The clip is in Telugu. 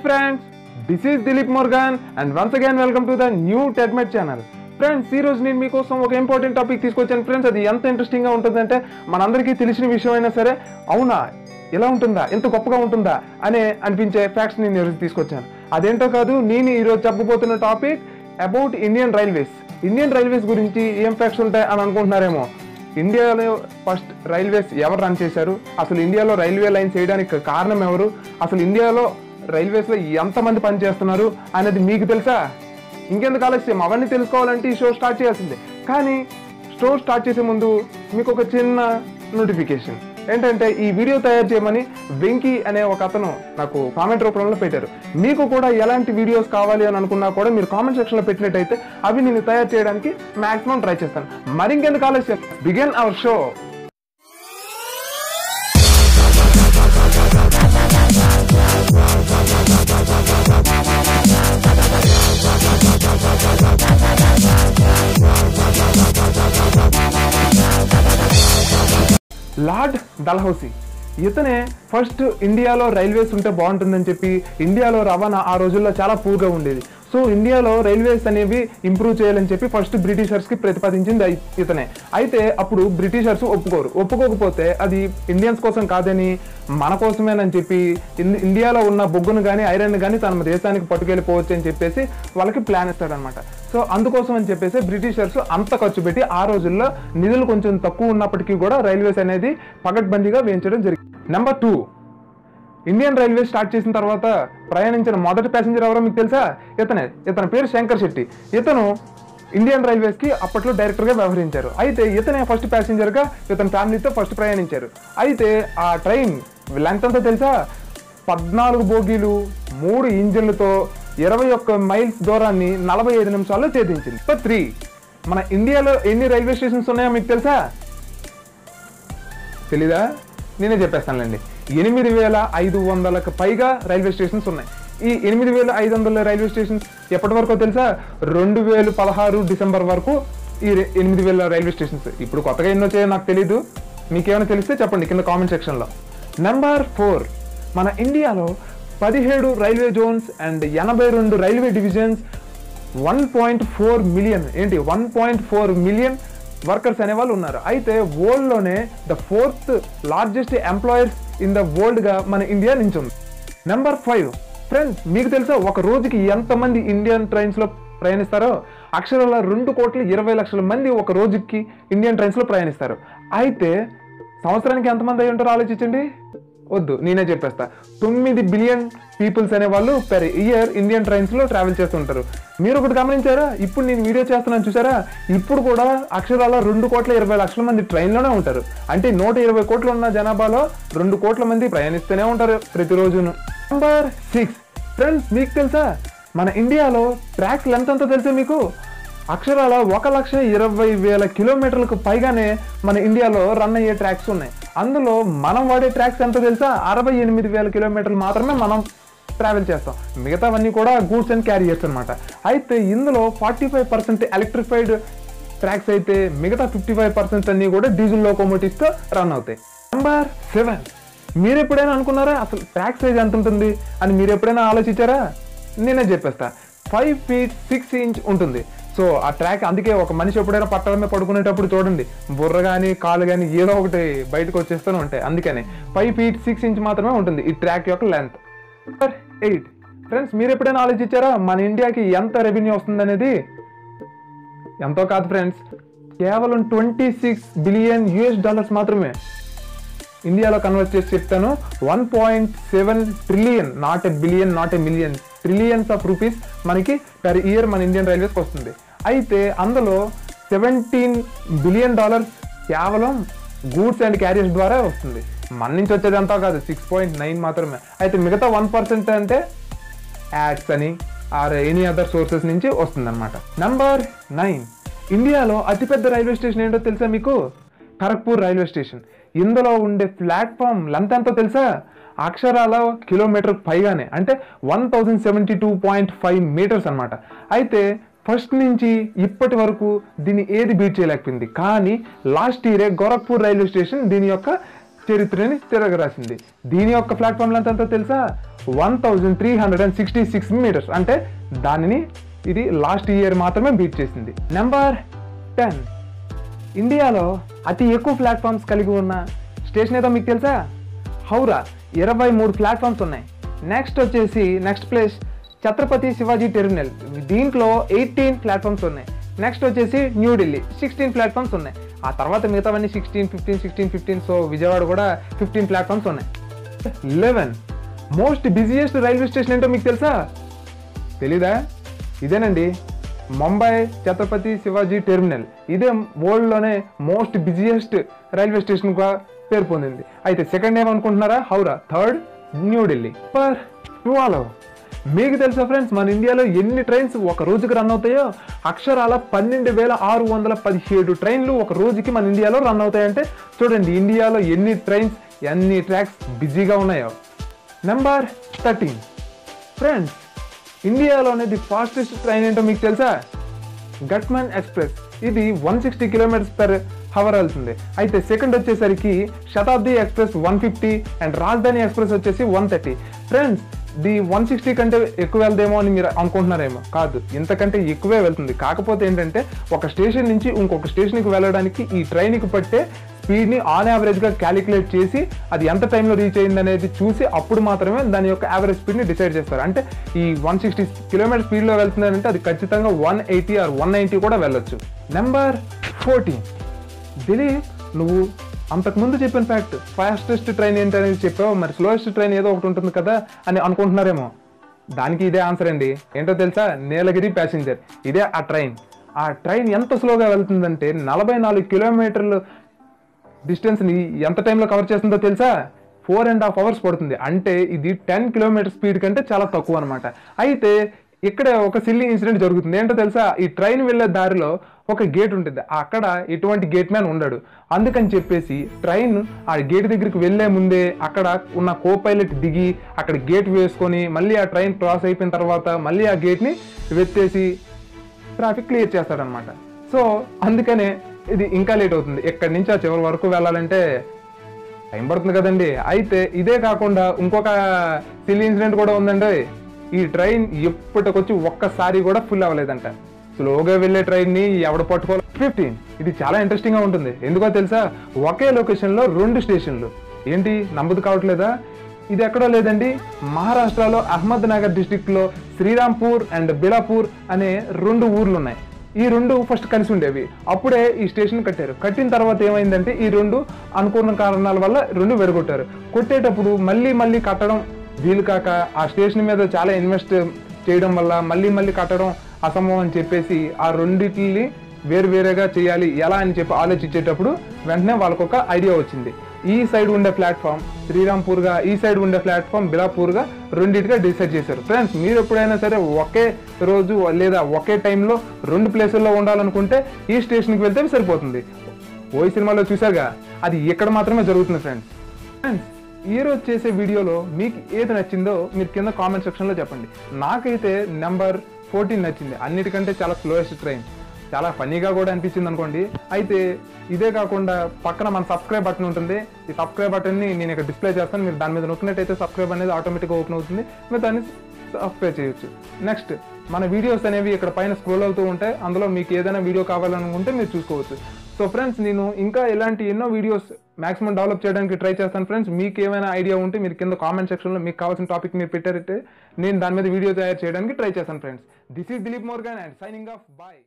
friends, this is Dilip Morgan and once again welcome to the new TEDMED channel. Friends ఈ రోజు నేను మీకోసం ఒక ఇంపార్టెంట్ టాపిక్ తీసుకొచ్చాను ఫ్రెండ్స్. అది ఎంత ఇంట్రెస్టింగ్గా ఉంటుందంటే మనందరికీ తెలిసిన విషయం అయినా సరే అవునా ఇలా ఉంటుందా ఎంత గొప్పగా ఉంటుందా అనే అనిపించే ఫ్యాక్ట్స్ నేను ఈరోజు తీసుకొచ్చాను. అదేంటో కాదు, నేను ఈరోజు చెప్పబోతున్న topic about Indian railways. Indian railways గురించి ఏం ఫ్యాక్ట్స్ ఉంటాయి అని అనుకుంటున్నారేమో. ఇండియాలో ఫస్ట్ రైల్వేస్ ఎవరు రన్ చేశారు, అసలు ఇండియాలో రైల్వే లైన్స్ వేయడానికి కారణం ఎవరు, అసలు ఇండియాలో రైల్వేస్లో ఎంతమంది పనిచేస్తున్నారు అనేది మీకు తెలుసా? ఇంకెందుకు ఆలస్యం, అవన్నీ తెలుసుకోవాలంటే ఈ షో స్టార్ట్ చేయాల్సిందే. కానీ షో స్టార్ట్ చేసే ముందు మీకు ఒక చిన్న నోటిఫికేషన్ ఏంటంటే, ఈ వీడియో తయారు చేయమని వెంకీ అనే ఒక అతను నాకు కామెంట్ రూపంలో పెట్టారు. మీకు కూడా ఎలాంటి వీడియోస్ కావాలి అని అనుకున్నా కూడా మీరు కామెంట్ సెక్షన్లో పెట్టినట్టయితే అవి నేను తయారు చేయడానికి మాక్సిమం ట్రై చేస్తాను. మరి ఇంకెందుకు ఆలస్యం, begin our show. Lord Dalhousie ఇతనే ఫస్ట్ ఇండియాలో రైల్వేస్ ఉంటే బాగుంటుందని చెప్పి, ఇండియాలో రవాణా ఆ రోజుల్లో చాలా పూర్గా ఉండేది. సో ఇండియాలో రైల్వేస్ అనేవి ఇంప్రూవ్ చేయాలని చెప్పి ఫస్ట్ బ్రిటిషర్స్కి ప్రతిపాదించింది ఇతనే. అయితే అప్పుడు బ్రిటిషర్స్ ఒప్పుకోకపోతే అది ఇండియన్స్ కోసం కాదని మన కోసమేనని చెప్పి ఇండియాలో ఉన్న బొగ్గును కానీ ఐరన్ కానీ తన దేశానికి పట్టుకెళ్ళిపోవచ్చు అని చెప్పేసి వాళ్ళకి ప్లాన్ ఇస్తాడనమాట. సో అందుకోసం అని చెప్పేసి బ్రిటిషర్స్ అంత ఖర్చు పెట్టి ఆ రోజుల్లో నిధులు కొంచెం తక్కువ ఉన్నప్పటికీ కూడా రైల్వేస్ అనేది పగడ్బందీగా వేయించడం జరిగింది. నెంబర్ 2, ఇండియన్ రైల్వే స్టార్ట్ చేసిన తర్వాత ప్రయాణించిన మొదటి ప్యాసింజర్ ఎవరో మీకు తెలుసా? ఇతని పేరు శంకర్ శెట్టి. ఇతను ఇండియన్ రైల్వేస్కి అప్పట్లో డైరెక్టర్గా వ్యవహరించారు. అయితే ఇతనే ఫస్ట్ ప్యాసింజర్గా ఇతని ఫ్యామిలీతో ఫస్ట్ ప్రయాణించారు. అయితే ఆ ట్రైన్ లెంగ్త్ అంతా తెలుసా? 14 బోగీలు 3 ఇంజిన్లతో 21 మైల్స్ దూరాన్ని 45 నిమిషాల్లో ఛేదించింది. నెంబర్ 3, మన ఇండియాలో ఎన్ని రైల్వే స్టేషన్స్ ఉన్నాయో మీకు తెలుసా? తెలీదా? నేనే చెప్పేస్తానులేండి. 8,500కు పైగా రైల్వే స్టేషన్స్ ఉన్నాయి. ఈ 8,500 రైల్వే స్టేషన్స్ ఎప్పటి వరకు తెలుసా? 2016 డిసెంబర్ వరకు ఈ 8,000 రైల్వే స్టేషన్స్. ఇప్పుడు కొత్తగా ఎన్ని వచ్చాయో నాకు తెలీదు, మీకేమైనా తెలిస్తే చెప్పండి కింద కామెంట్ సెక్షన్లో. నెంబర్ 4, మన ఇండియాలో 17 railway zones and 82 railway divisions, 1.4 million 1.4 million workers అనే వాళ్ళు ఉన్నారు. అయితే వరల్డ్లోనే the 4th largest employers in the వరల్డ్గా మన ఇండియా నించుంది. నెంబర్ 5, ఫ్రెండ్స్ మీకు తెలుసా ఒక రోజుకి ఎంతమంది ఇండియన్ ట్రైన్స్లో ప్రయాణిస్తారో? అక్షరాల 2,20,00,000 మంది ఒక రోజుకి ఇండియన్ ట్రైన్స్లో ప్రయాణిస్తారు. అయితే సంవత్సరానికి ఎంతమంది అయి ఉంటారో ఆలోచించండి. వద్దు, నేనే చెప్పేస్తా. 9 బిలియన్ పీపుల్స్ అనే వాళ్ళు పెర్ ఇయర్ ఇండియన్ ట్రైన్స్లో ట్రావెల్ చేస్తుంటారు. మీరు ఒకటి గమనించారా? ఇప్పుడు నేను వీడియో చేస్తున్నాను చూసారా, ఇప్పుడు కూడా అక్షరాల 2,20,00,000 మంది ట్రైన్లోనే ఉంటారు. అంటే 120 కోట్లు ఉన్న జనాభాలో 2 కోట్ల మంది ప్రయాణిస్తూనే ఉంటారు ప్రతిరోజును. నెంబర్ 6, ఫ్రెండ్స్ మీకు తెలుసా మన ఇండియాలో ట్రాక్స్ లెంత్ అంతా తెలుసా మీకు? అక్షరాల 1,20,000 కిలోమీటర్లకు పైగానే మన ఇండియాలో రన్ అయ్యే ట్రాక్స్ ఉన్నాయి. అందులో మనం వాడే ట్రాక్స్ ఎంత తెలుసా? 68,000 కిలోమీటర్లు మాత్రమే మనం ట్రావెల్ చేస్తాం. మిగతావన్నీ కూడా గూడ్స్ అండ్ క్యారియర్స్ అనమాట. అయితే ఇందులో 45% ఎలక్ట్రిఫైడ్ ట్రాక్స్ అయితే మిగతా 55% అన్నీ కూడా డీజిల్ లోకోమోటివ్స్తో రన్ అవుతాయి. నెంబర్ 7, మీరు ఎప్పుడైనా అనుకున్నారా అసలు ట్రాక్ సైజ్ ఎంత ఉంటుంది అని? మీరు ఎప్పుడైనా ఆలోచించారా? నేనే చెప్పేస్తా. 5 feet 6 inch ఉంటుంది. సో ఆ ట్రాక్, అందుకే ఒక మనిషి ఎప్పుడైనా పట్టడమే పడుకునేటప్పుడు చూడండి బుర్ర కానీ కాలు కానీ ఏదో ఒకటి బయటకు వచ్చేస్తూనే ఉంటాయి. అందుకని 5 feet 6 inch మాత్రమే ఉంటుంది ఈ ట్రాక్ యొక్క లెంత్. నెంబర్ 8, ఫ్రెండ్స్ మీరు ఎప్పుడైనా ఆలోచించారా మన ఇండియాకి ఎంత రెవెన్యూ వస్తుంది అనేది? ఎంతో కాదు ఫ్రెండ్స్, కేవలం $26 బిలియన్ మాత్రమే. ఇండియాలో కన్వర్ట్ చేసి చెప్తాను, 1.7 trillion, not a billion, not a million, trillions of rupees మనకి పర్ ఇయర్ మన ఇండియన్ రైల్వేస్కి వస్తుంది. అయితే అందులో $17 బిలియన్ కేవలం గూడ్స్ అండ్ క్యారియర్స్ ద్వారా వస్తుంది. మన నుంచి వచ్చేది అంతా కాదు, 6.9 మాత్రమే. అయితే మిగతా 1% అంటే యాడ్స్ అని ఆర్ ఎనీ అదర్ సోర్సెస్ నుంచి వస్తుందన్నమాట. నెంబర్ 9, ఇండియాలో అతిపెద్ద రైల్వే స్టేషన్ ఏంటో తెలుసా మీకు? Kharagpur railway station. ఇందులో ఉండే ప్లాట్ఫామ్ లెంత్ ఎంతో తెలుసా? అక్షరాల కిలోమీటర్ పైగానే, అంటే 1072.5 మీటర్స్ అనమాట. అయితే ఫస్ట్ నుంచి ఇప్పటి వరకు దీన్ని ఏది బీట్ చేయలేకపోయింది. కానీ లాస్ట్ ఇయరే గోరఖ్పూర్ రైల్వే స్టేషన్ దీని యొక్క చరిత్రని తిరగరాసింది. దీని యొక్క ప్లాట్ఫామ్ లెంత్ ఎంతో తెలుసా? 1366 మీటర్స్. అంటే దానిని ఇది లాస్ట్ ఇయర్ మాత్రమే బీట్ చేసింది. నెంబర్ 10, ఇండియాలో అతి ఎక్కువ ప్లాట్ఫామ్స్ కలిగి ఉన్న స్టేషన్ ఏదో మీకు తెలుసా? హౌరా. 23 ప్లాట్ఫామ్స్ ఉన్నాయి. నెక్స్ట్ వచ్చేసి next place Chhatrapati Shivaji terminal. దీంట్లో 18 ప్లాట్ఫామ్స్ ఉన్నాయి. నెక్స్ట్ వచ్చేసి న్యూఢిల్లీ 16 ప్లాట్ఫామ్స్ ఉన్నాయి. ఆ తర్వాత మిగతావన్నీ 16, 15. సో విజయవాడ కూడా 15 ప్లాట్ఫామ్స్ ఉన్నాయి. 11 మోస్ట్ బిజియెస్ట్ రైల్వే స్టేషన్ ఏంటో మీకు తెలుసా? తెలీదా? ఇదేనండి, ముంబై ఛత్రపతి శివాజీ టెర్మినల్. ఇదే వరల్డ్లోనే మోస్ట్ బిజియెస్ట్ రైల్వే స్టేషన్గా పేరు పొందింది. అయితే సెకండ్ ఏమనుకుంటున్నారా? హౌరా. థర్డ్ న్యూఢిల్లీ. పర్ 12 మీకు తెలుసా ఫ్రెండ్స్, మన ఇండియాలో ఎన్ని ట్రైన్స్ ఒక రోజుకి రన్ అవుతాయో? అక్షరాల 12,617 ట్రైన్లు ఒక రోజుకి మన ఇండియాలో రన్ అవుతాయంటే చూడండి ఇండియాలో ఎన్ని ట్రైన్స్, ఎన్ని ట్రాక్స్ బిజీగా ఉన్నాయో. నెంబర్ 13 ఫ్రెండ్స్, ఇండియాలోనే ది ఫాస్టెస్ట్ ట్రైన్ ఏంటో మీకు తెలుసా? గట్మన్ ఎక్స్ప్రెస్. ఇది 160 km/h వెళ్తుంది. అయితే సెకండ్ వచ్చేసరికి శతాబ్ది ఎక్స్ప్రెస్ 150 అండ్ రాజధాని ఎక్స్ప్రెస్ వచ్చేసి 130. ఫ్రెండ్స్, ది 160 కంటే ఎక్కువ వెళ్దేమో అని మీరు అనుకుంటున్నారేమో. కాదు, ఇంతకంటే ఎక్కువే వెళ్తుంది. కాకపోతే ఏంటంటే ఒక స్టేషన్ నుంచి ఇంకొక స్టేషన్కి వెళ్ళడానికి ఈ ట్రైన్కి పట్టే స్పీడ్ని ఆన్ యావరేజ్గా క్యాలిక్యులేట్ చేసి అది ఎంత టైంలో రీచ్ అయింది అనేది చూసి అప్పుడు మాత్రమే దాని యొక్క యావరేజ్ స్పీడ్ని డిసైడ్ చేస్తారు. అంటే ఈ 160 km స్పీడ్లో వెళ్తుందంటే అది ఖచ్చితంగా 180 or 190 కూడా వెళ్ళొచ్చు. నెంబర్ 14 దిలీప్, నువ్వు అంతకుముందు చెప్పిన ఫ్యాక్ట్ ఫాస్టెస్ట్ ట్రైన్ ఏంటనేది చెప్పావు, మరి స్లోయెస్ట్ ట్రైన్ ఏదో ఒకటి ఉంటుంది కదా అని అనుకుంటున్నారేమో. దానికి ఇదే ఆన్సర్ అండి. ఏంటో తెలుసా? నీలగిరి ప్యాసింజర్. ఇదే ఆ ట్రైన్. ఆ ట్రైన్ ఎంత స్లోగా వెళ్తుందంటే 44 కిలోమీటర్లు డిస్టెన్స్ని ఎంత టైంలో కవర్ చేస్తుందో తెలుసా? 4.5 hours పడుతుంది. అంటే ఇది 10 km స్పీడ్ కంటే చాలా తక్కువ అనమాట. అయితే ఇక్కడ ఒక సిల్లీ ఇన్సిడెంట్ జరుగుతుంది. ఏంటో తెలుసా? ఈ ట్రైన్ వెళ్ళే దారిలో ఒక గేట్ ఉంటుంది. అక్కడ ఎటువంటి గేట్ మ్యాన్ ఉండడు. అందుకని చెప్పేసి ట్రైన్ ఆ గేట్ దగ్గరికి వెళ్లే ముందే అక్కడ ఉన్న కో పైలట్ దిగి అక్కడ గేట్ వేసుకొని మళ్ళీ ఆ ట్రైన్ క్రాస్ అయిపోయిన తర్వాత మళ్ళీ ఆ గేట్ని వెత్తేసి ట్రాఫిక్ క్లియర్ చేస్తాడనమాట. సో అందుకనే ఇది ఇంకా లేట్ అవుతుంది. ఎక్కడి నుంచి ఆ చివరి వరకు వెళ్ళాలంటే టైం పడుతుంది కదండి. అయితే ఇదే కాకుండా ఇంకొక సిల్లీ ఇన్సిడెంట్ కూడా ఉందండి. ఈ ట్రైన్ ఎప్పటికొచ్చి ఒక్కసారి కూడా ఫుల్ అవ్వలేదంట. స్లోగా వెళ్ళే ట్రైన్ని ఎవడ పట్టుకోవాలి. 15 ఇది చాలా ఇంట్రెస్టింగ్గా ఉంటుంది. ఎందుకో తెలుసా? ఒకే లొకేషన్లో 2 స్టేషన్లు. ఏంటి, నమ్మదు కావట్లేదా? ఇది ఎక్కడో లేదండి, మహారాష్ట్రలో అహ్మద్ నగర్ డిస్టిక్లో శ్రీరాంపూర్ అండ్ బిలాపూర్ అనే 2 ఊర్లు ఉన్నాయి. ఈ 2 ఫస్ట్ కలిసి ఉండేవి. అప్పుడే ఈ స్టేషన్ కట్టారు. కట్టిన తర్వాత ఏమైందంటే ఈ 2 అనుకున్న కారణాల వల్ల 2 వెరగొట్టారు. కొట్టేటప్పుడు మళ్ళీ కట్టడం వీలు కాక ఆ స్టేషన్ మీద చాలా ఇన్వెస్ట్ చేయడం వల్ల మళ్ళీ కట్టడం అసంభవం అని చెప్పేసి ఆ రెండింటిని వేరువేరేగా చేయాలి ఎలా అని చెప్పి ఆలోచించేటప్పుడు వెంటనే వాళ్ళకొక ఐడియా వచ్చింది. ఈ సైడ్ ఉండే ప్లాట్ఫామ్ శ్రీరాంపూర్గా, ఈ సైడ్ ఉండే ప్లాట్ఫామ్ బిలాపూర్గా రెండింటిగా డిసైడ్ చేశారు. ఫ్రెండ్స్, మీరు ఎప్పుడైనా సరే ఒకే రోజు లేదా ఒకే టైంలో 2 ప్లేసుల్లో ఉండాలనుకుంటే ఈ స్టేషన్కి వెళ్తే సరిపోతుంది. ఓయి సినిమాలో చూసారుగా, అది ఇక్కడ మాత్రమే జరుగుతుంది. ఫ్రెండ్స్, ఈ రోజు చేసే వీడియోలో మీకు ఏది నచ్చిందో మీరు కింద కామెంట్ సెక్షన్లో చెప్పండి. నాకైతే నెంబర్ 14 నచ్చింది. అన్నిటికంటే చాలా స్లోయెస్ట్ ట్రైన్. చాలా ఫన్నీగా కూడా అనిపించింది అనుకోండి. అయితే ఇదే కాకుండా పక్కన మన సబ్స్క్రైబ్ బటన్ ఉంటుంది. ఈ సబ్స్క్రైబ్ బటన్ని నేను ఇక్కడ డిస్ప్లే చేస్తాను. మీరు దాని మీద నొక్కినట్టయితే సబ్స్క్రైబ్ అనేది ఆటోమేటిక్గా ఓపెన్ అవుతుంది. మీరు దాన్ని సబ్స్క్రైబ్ చేయొచ్చు. నెక్స్ట్, మన వీడియోస్ అనేవి ఇక్కడ పైన స్క్రోల్ అవుతూ ఉంటాయి. అందులో మీకు ఏదైనా వీడియో కావాలనుకుంటే మీరు చూసుకోవచ్చు. సో ఫ్రెండ్స్, నేను ఇంకా ఇలాంటి ఎన్నో వీడియోస్ మాక్సిమం డెవలప్ చేయడానికి ట్రై చేస్తాను. ఫ్రెండ్స్, మీకు ఏమైనా ఐడియా ఉంటే మీరు కింద కామెంట్ సెక్షన్లో మీకు కావాల్సిన టాపిక్ మీరు పెట్టారంటే నేను దాని మీద వీడియో తయారు చేయడానికి ట్రై చేస్తాను. Friends, this is Dilip Morgan and signing off. Bye.